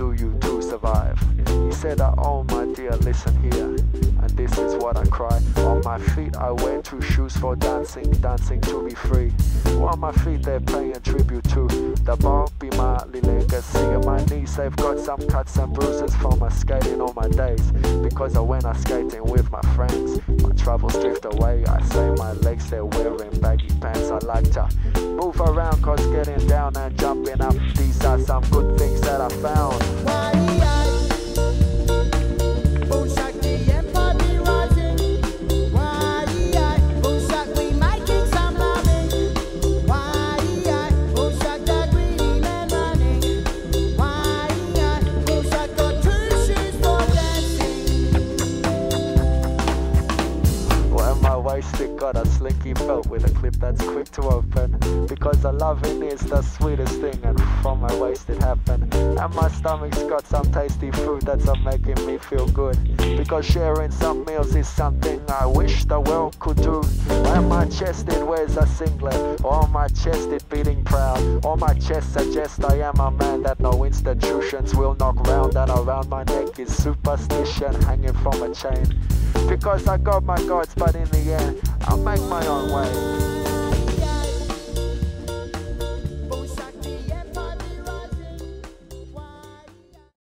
do you to survive? He said, oh my dear, listen here, and this is what I cry. On my feet I wear 2 shoes for dancing, dancing to be free. On my feet they're paying tribute to the Bobby Marley legacy. On my knees they've got some cuts and bruises from my skating all my days. Because I went skating with my friends, my travels drift away. I say my legs, they're wearing baggy pants. I like to move around cause getting down and jumping up, these are some good things that I found. Stick got a slinky belt with a clip that's quick to open, because the loving is the sweetest thing, and from my waist it happened. And my stomach's got some tasty food that's making me feel good, because sharing some meals is something I wish the world could do. And my chest it wears a singlet, on my chest it beating proud, on my chest suggests I am a man that no institutions will knock round, and around my neck is superstition hanging from a chain. Because I got my gods, but in the end I'll make my own way.